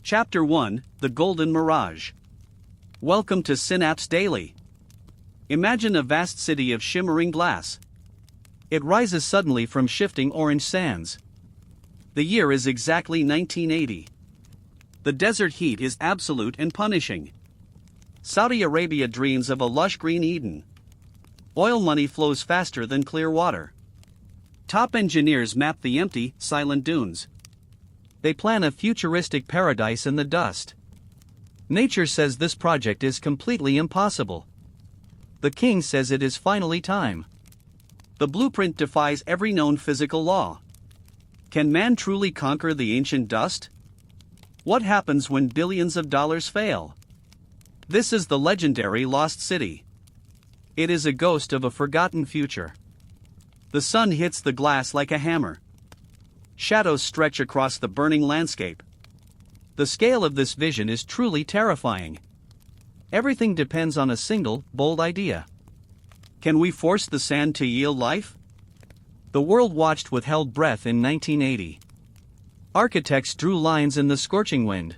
Chapter 1, The Golden Mirage. Welcome to Synapse Daily. Imagine a vast city of shimmering glass. It rises suddenly from shifting orange sands. The year is exactly 1980. The desert heat is absolute and punishing. Saudi Arabia dreams of a lush green Eden. Oil money flows faster than clear water. Top engineers map the empty, silent dunes. They plan a futuristic paradise in the dust. Nature says this project is completely impossible. The king says it is finally time. The blueprint defies every known physical law. Can man truly conquer the ancient dust? What happens when billions of dollars fail? This is the legendary Lost City. It is a ghost of a forgotten future. The sun hits the glass like a hammer. Shadows stretch across the burning landscape. The scale of this vision is truly terrifying. Everything depends on a single, bold idea. Can we force the sand to yield life? The world watched with held breath in 1980. Architects drew lines in the scorching wind.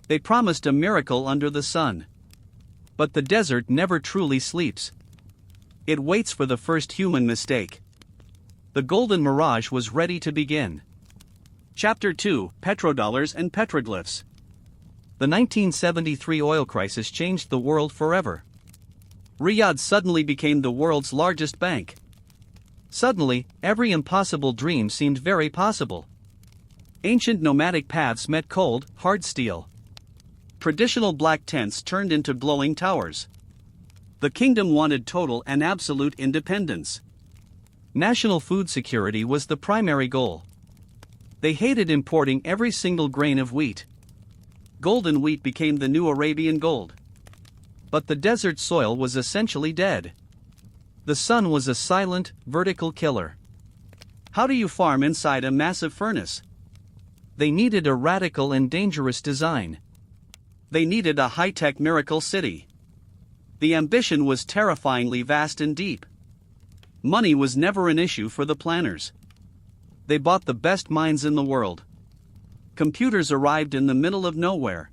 They promised a miracle under the sun. But the desert never truly sleeps. It waits for the first human mistake. The Golden Mirage was ready to begin. Chapter 2, Petrodollars and Petroglyphs. The 1973 oil crisis changed the world forever. Riyadh suddenly became the world's largest bank. Suddenly, every impossible dream seemed very possible. Ancient nomadic paths met cold, hard steel. Traditional black tents turned into glowing towers. The kingdom wanted total and absolute independence. National food security was the primary goal. They hated importing every single grain of wheat. Golden wheat became the new Arabian gold. But the desert soil was essentially dead. The sun was a silent, vertical killer. How do you farm inside a massive furnace? They needed a radical and dangerous design. They needed a high-tech miracle city. The ambition was terrifyingly vast and deep. Money was never an issue for the planners. They bought the best minds in the world. Computers arrived in the middle of nowhere.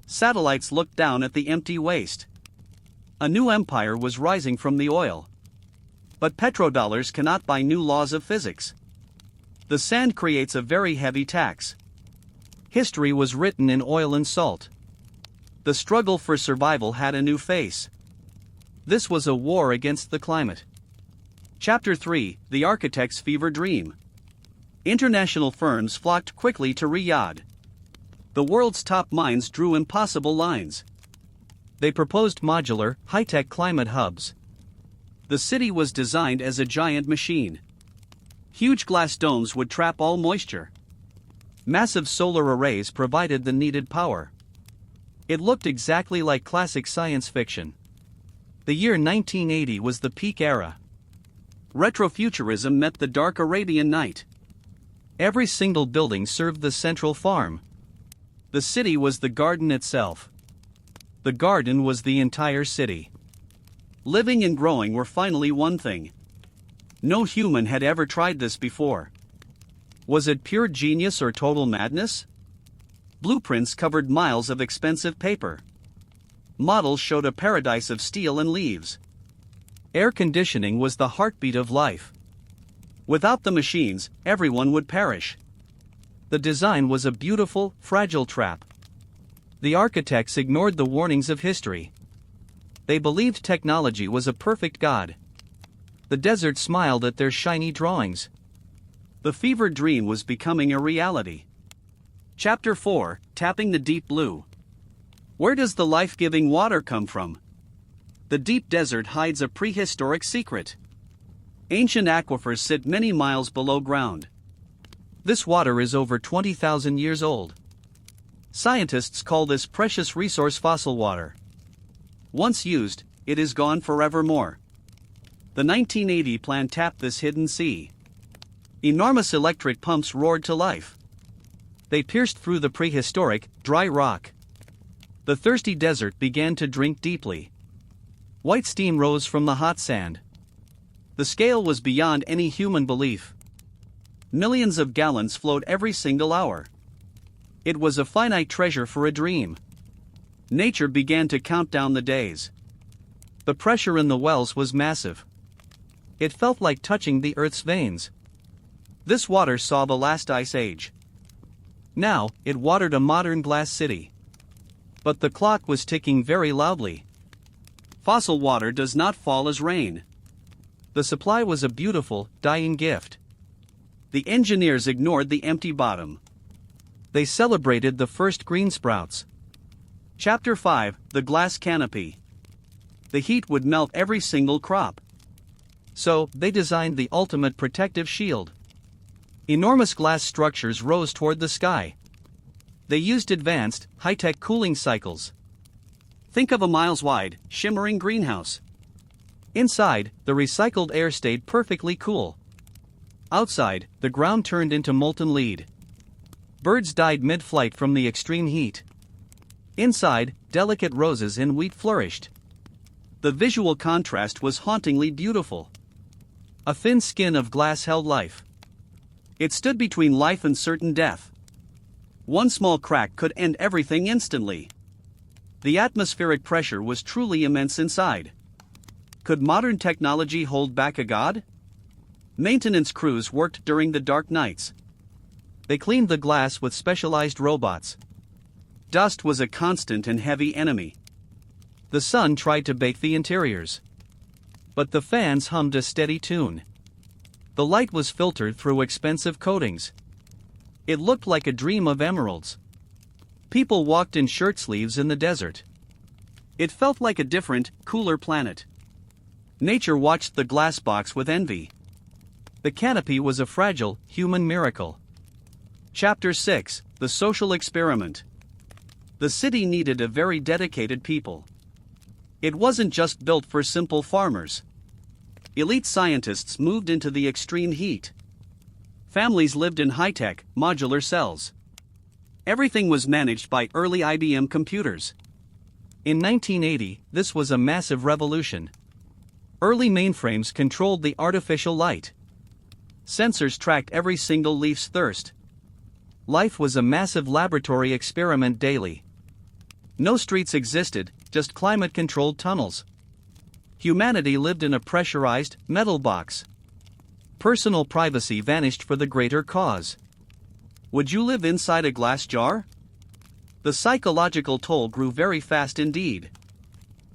Satellites looked down at the empty waste. A new empire was rising from the oil. But petrodollars cannot buy new laws of physics. The sand creates a very heavy tax. History was written in oil and salt. The struggle for survival had a new face. This was a war against the climate. Chapter 3, The Architect's Fever Dream. International firms flocked quickly to Riyadh. The world's top minds drew impossible lines. They proposed modular, high-tech climate hubs. The city was designed as a giant machine. Huge glass domes would trap all moisture. Massive solar arrays provided the needed power. It looked exactly like classic science fiction. The year 1980 was the peak era. Retro-futurism met the dark Arabian night. Every single building served the central farm. The city was the garden itself. The garden was the entire city. Living and growing were finally one thing. No human had ever tried this before. Was it pure genius or total madness? Blueprints covered miles of expensive paper. Models showed a paradise of steel and leaves. Air conditioning was the heartbeat of life. Without the machines, everyone would perish. The design was a beautiful, fragile trap. The architects ignored the warnings of history. They believed technology was a perfect god. The desert smiled at their shiny drawings. The fevered dream was becoming a reality. Chapter 4, Tapping the Deep Blue. Where does the life-giving water come from? The deep desert hides a prehistoric secret. Ancient aquifers sit many miles below ground. This water is over 20,000 years old. Scientists call this precious resource fossil water. Once used, it is gone forevermore. The 1980 plan tapped this hidden sea. Enormous electric pumps roared to life. They pierced through the prehistoric, dry rock. The thirsty desert began to drink deeply. White steam rose from the hot sand. The scale was beyond any human belief. Millions of gallons flowed every single hour. It was a finite treasure for a dream. Nature began to count down the days. The pressure in the wells was massive. It felt like touching the Earth's veins. This water saw the last ice age. Now, it watered a modern glass city. But the clock was ticking very loudly. Fossil water does not fall as rain. The supply was a beautiful, dying gift. The engineers ignored the empty bottom. They celebrated the first green sprouts. Chapter 5: The Glass Canopy. The heat would melt every single crop. So, they designed the ultimate protective shield. Enormous glass structures rose toward the sky. They used advanced, high-tech cooling cycles. Think of a miles-wide, shimmering greenhouse. Inside, the recycled air stayed perfectly cool. Outside, the ground turned into molten lead. Birds died mid-flight from the extreme heat. Inside, delicate roses in wheat flourished. The visual contrast was hauntingly beautiful. A thin skin of glass held life. It stood between life and certain death. One small crack could end everything instantly. The atmospheric pressure was truly immense inside. Could modern technology hold back a god? Maintenance crews worked during the dark nights. They cleaned the glass with specialized robots. Dust was a constant and heavy enemy. The sun tried to bake the interiors. But the fans hummed a steady tune. The light was filtered through expensive coatings. It looked like a dream of emeralds. People walked in shirt sleeves in the desert. It felt like a different, cooler planet. Nature watched the glass box with envy. The canopy was a fragile, human miracle. Chapter 6: The Social Experiment. The city needed a very dedicated people. It wasn't just built for simple farmers. Elite scientists moved into the extreme heat. Families lived in high-tech, modular cells. Everything was managed by early IBM computers. In 1980, this was a massive revolution. Early mainframes controlled the artificial light. Sensors tracked every single leaf's thirst. Life was a massive laboratory experiment daily. No streets existed, just climate-controlled tunnels. Humanity lived in a pressurized, metal box. Personal privacy vanished for the greater cause. Would you live inside a glass jar? The psychological toll grew very fast indeed.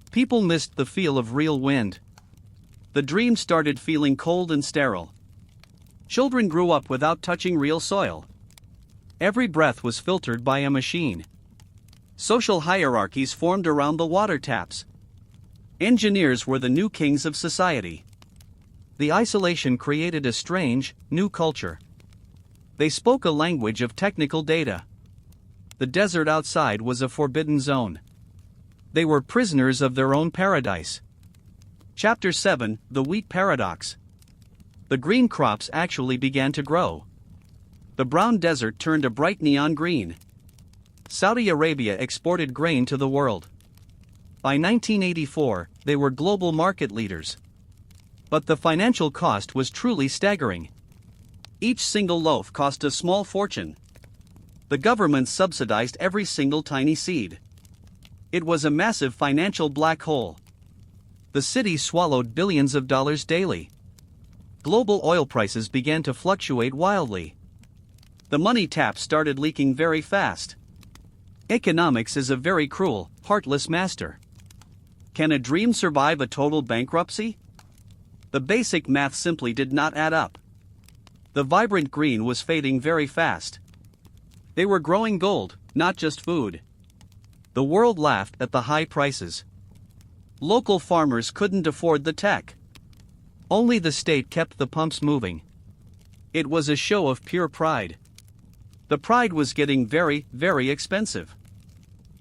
People missed the feel of real wind. The dream started feeling cold and sterile. Children grew up without touching real soil. Every breath was filtered by a machine. Social hierarchies formed around the water taps. Engineers were the new kings of society. The isolation created a strange, new culture. They spoke a language of technical data. The desert outside was a forbidden zone. They were prisoners of their own paradise. Chapter 7: The Wheat Paradox. The green crops actually began to grow. The brown desert turned a bright neon green. Saudi Arabia exported grain to the world. By 1984, they were global market leaders. But the financial cost was truly staggering. Each single loaf cost a small fortune. The government subsidized every single tiny seed. It was a massive financial black hole. The city swallowed billions of dollars daily. Global oil prices began to fluctuate wildly. The money tap started leaking very fast. Economics is a very cruel, heartless master. Can a dream survive a total bankruptcy? The basic math simply did not add up. The vibrant green was fading very fast. They were growing gold, not just food. The world laughed at the high prices. Local farmers couldn't afford the tech. Only the state kept the pumps moving. It was a show of pure pride. The pride was getting very, very expensive.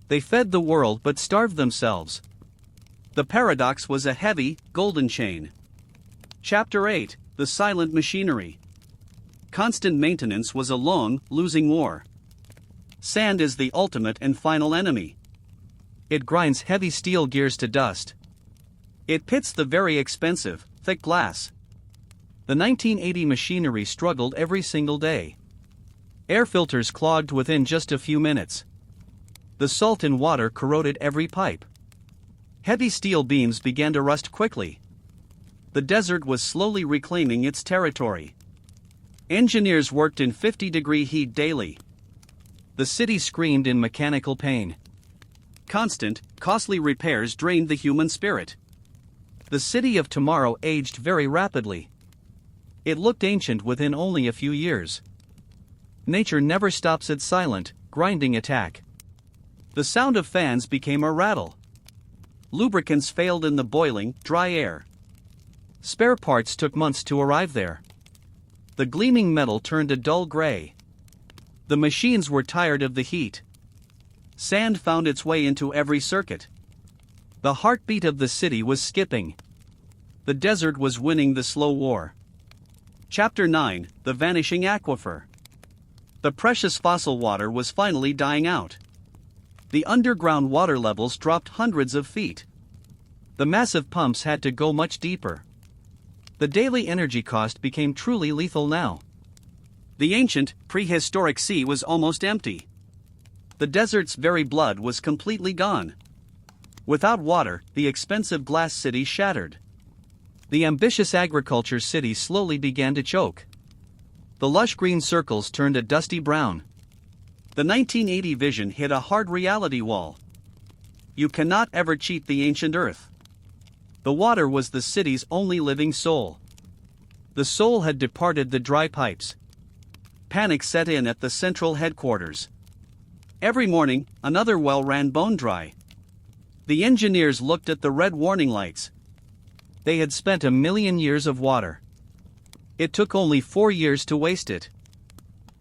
They fed the world but starved themselves. The paradox was a heavy, golden chain. Chapter 8: The Silent Machinery. Constant maintenance was a long, losing war. Sand is the ultimate and final enemy. It grinds heavy steel gears to dust. It pits the very expensive, thick glass. The 1980 machinery struggled every single day. Air filters clogged within just a few minutes. The salt in water corroded every pipe. Heavy steel beams began to rust quickly. The desert was slowly reclaiming its territory. Engineers worked in 50-degree heat daily. The city screamed in mechanical pain. Constant, costly repairs drained the human spirit. The city of tomorrow aged very rapidly. It looked ancient within only a few years. Nature never stops its silent, grinding attack. The sound of fans became a rattle. Lubricants failed in the boiling, dry air. Spare parts took months to arrive there. The gleaming metal turned a dull gray. The machines were tired of the heat. Sand found its way into every circuit. The heartbeat of the city was skipping. The desert was winning the slow war. Chapter 9: The Vanishing Aquifer. The precious fossil water was finally dying out. The underground water levels dropped hundreds of feet. The massive pumps had to go much deeper. The daily energy cost became truly lethal now. The ancient, prehistoric sea was almost empty. The desert's very blood was completely gone. Without water, the expensive glass city shattered. The ambitious agriculture city slowly began to choke. The lush green circles turned a dusty brown. The 1980 vision hit a hard reality wall. You cannot ever cheat the ancient earth. The water was the city's only living soul. The soul had departed the dry pipes. Panic set in at the central headquarters. Every morning, another well ran bone dry. The engineers looked at the red warning lights. They had spent 1,000,000 years of water. It took only 4 years to waste it.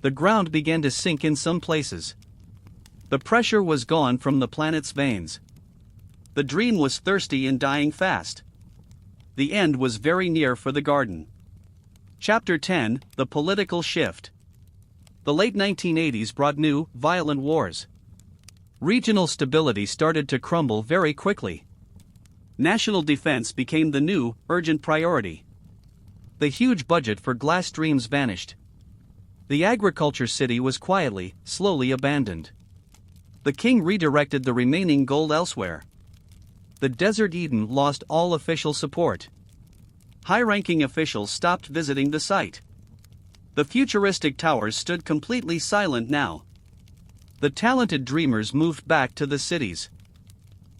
The ground began to sink in some places. The pressure was gone from the planet's veins. The dream was thirsty and dying fast. The end was very near for the garden. Chapter 10: The Political Shift. The late 1980s brought new, violent wars. Regional stability started to crumble very quickly. National defense became the new, urgent priority. The huge budget for glass dreams vanished. The agriculture city was quietly, slowly abandoned. The king redirected the remaining gold elsewhere. The desert Eden lost all official support. High-ranking officials stopped visiting the site. The futuristic towers stood completely silent now. The talented dreamers moved back to the cities.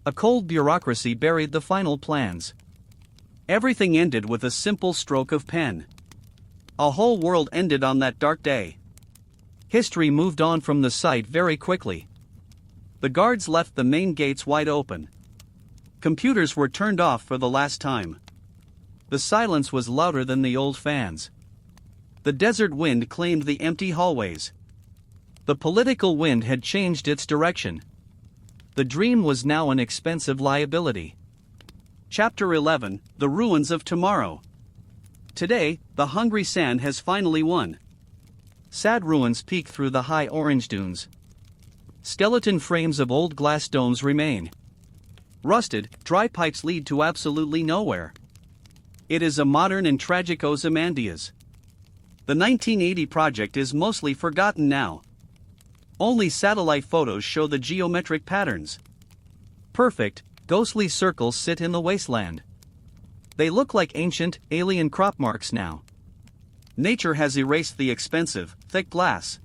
A cold bureaucracy buried the final plans. Everything ended with a simple stroke of pen. A whole world ended on that dark day. History moved on from the site very quickly. The guards left the main gates wide open. Computers were turned off for the last time. The silence was louder than the old fans. The desert wind claimed the empty hallways. The political wind had changed its direction. The dream was now an expensive liability. Chapter 11: The Ruins of Tomorrow. Today, the hungry sand has finally won. Sad ruins peek through the high orange dunes. Skeleton frames of old glass domes remain. Rusted, dry pipes lead to absolutely nowhere. It is a modern and tragic Ozymandias. The 1980 project is mostly forgotten now. Only satellite photos show the geometric patterns. Perfect, ghostly circles sit in the wasteland. They look like ancient, alien crop marks now. Nature has erased the expensive, thick glass.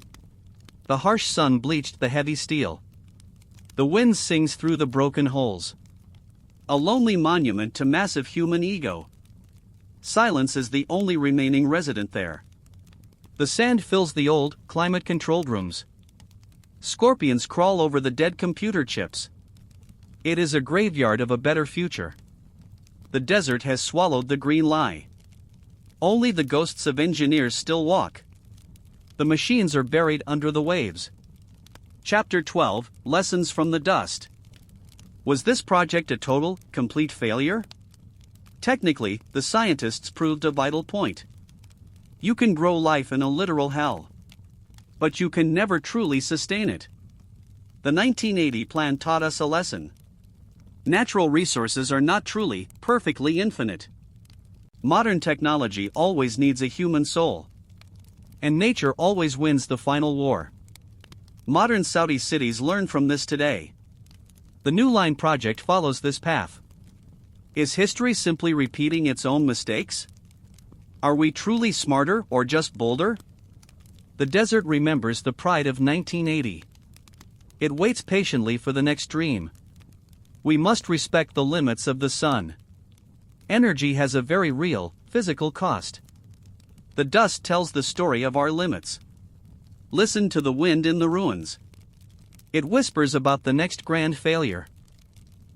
The harsh sun bleached the heavy steel. The wind sings through the broken holes. A lonely monument to massive human ego. Silence is the only remaining resident there. The sand fills the old, climate-controlled rooms. Scorpions crawl over the dead computer chips. It is a graveyard of a better future. The desert has swallowed the green lie. Only the ghosts of engineers still walk. The machines are buried under the waves. Chapter 12: Lessons from the Dust. Was this project a total, complete failure? Technically, the scientists proved a vital point. You can grow life in a literal hell. But you can never truly sustain it. The 1980 plan taught us a lesson. Natural resources are not truly, perfectly infinite. Modern technology always needs a human soul. And nature always wins the final war. Modern Saudi cities learn from this today. The New Line project follows this path. Is history simply repeating its own mistakes? Are we truly smarter or just bolder? The desert remembers the pride of 1980. It waits patiently for the next dream. We must respect the limits of the sun. Energy has a very real, physical cost. The dust tells the story of our limits. Listen to the wind in the ruins. It whispers about the next grand failure.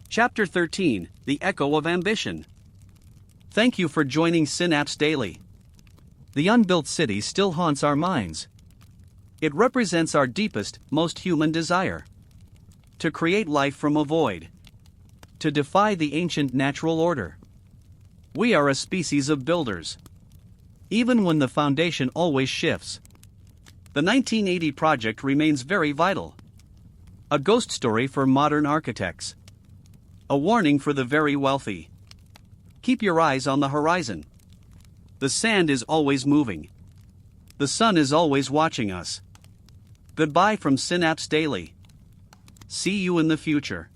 Chapter 13: The Echo of Ambition. Thank you for joining Synapse Daily. The unbuilt city still haunts our minds. It represents our deepest, most human desire. To create life from a void. To defy the ancient natural order. We are a species of builders. Even when the foundation always shifts. The 1980 project remains very vital. A ghost story for modern architects. A warning for the very wealthy. Keep your eyes on the horizon. The sand is always moving. The sun is always watching us. Goodbye from Synapse Daily. See you in the future.